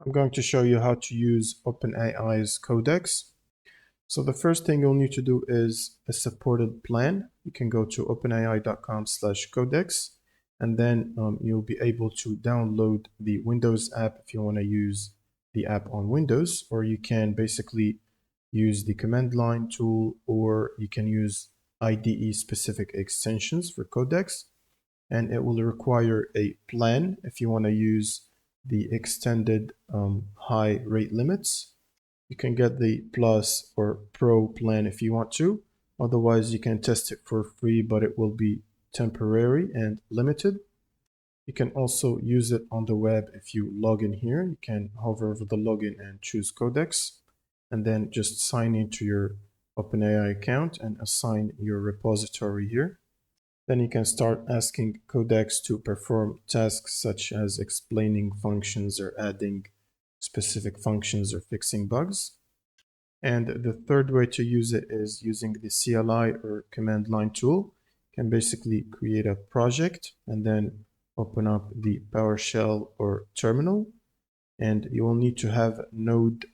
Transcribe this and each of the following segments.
I'm going to show you how to use OpenAI's Codex. So the first thing you'll need to do is a supported plan. You can go to openai.com/codex, and then you'll be able to download the Windows app if you want to use the app on Windows, or you can basically use the command line tool, or you can use IDE specific extensions for Codex, and it will require a plan if you want to use the extended high rate limits. You can get the Plus or Pro plan if you want to. Otherwise, you can test it for free, but it will be temporary and limited. You can also use it on the web if you log in here. You can hover over the login and choose Codex, and then just sign into your OpenAI account and assign your repository here. Then you can start asking Codex to perform tasks such as explaining functions or adding specific functions or fixing bugs. And the third way to use it is using the CLI or command line tool. You can basically create a project and then open up the PowerShell or terminal. And you will need to have node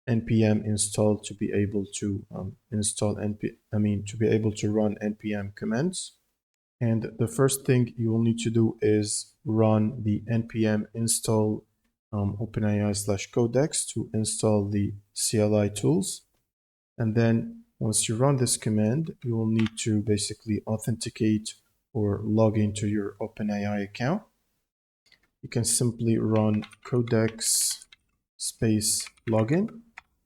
npm installed to be able to to be able to run npm commands. And the first thing you will need to do is run the npm install OpenAI/Codex to install the CLI tools. And then once you run this command, you will need to basically authenticate or log into your OpenAI account. You can simply run codex space login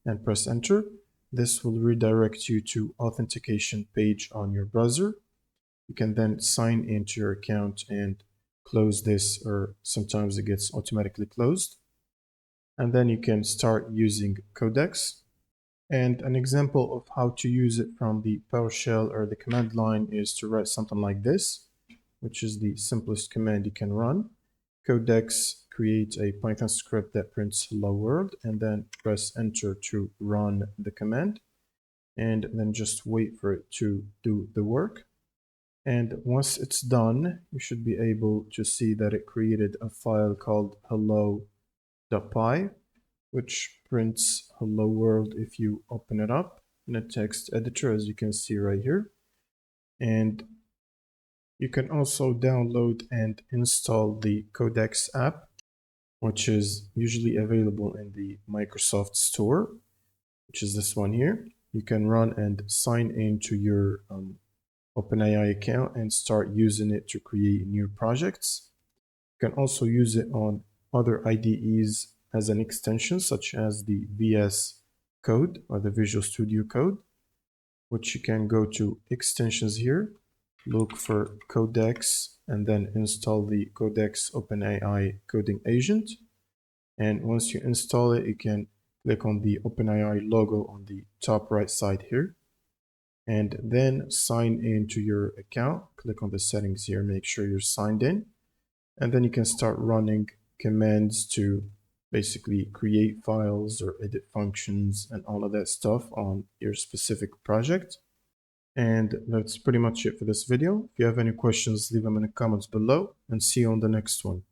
and press enter. This will redirect you to authentication page on your browser. You can then sign into your account and close this, or sometimes it gets automatically closed. And then you can start using Codex. And an example of how to use it from the PowerShell or the command line is to write something like this, which is the simplest command you can run. Codex creates a Python script that prints hello world, and then press enter to run the command, and then just wait for it to do the work. And once it's done, you should be able to see that it created a file called hello.py, which prints hello world if you open it up in a text editor, as you can see right here. And you can also download and install the Codex app, which is usually available in the Microsoft Store, which is this one here. You can run and sign into your OpenAI account and start using it to create new projects. You can also use it on other IDEs as an extension, such as the VS Code or the Visual Studio Code, which you can go to extensions here, look for Codex, and then install the Codex OpenAI coding agent. And once you install it, you can click on the OpenAI logo on the top right side here, and then sign into your account. Click on the settings here, make sure you're signed in, and then you can start running commands to basically create files or edit functions and all of that stuff on your specific project. And that's pretty much it for this video. If you have any questions, leave them in the comments below, and see you on the next one.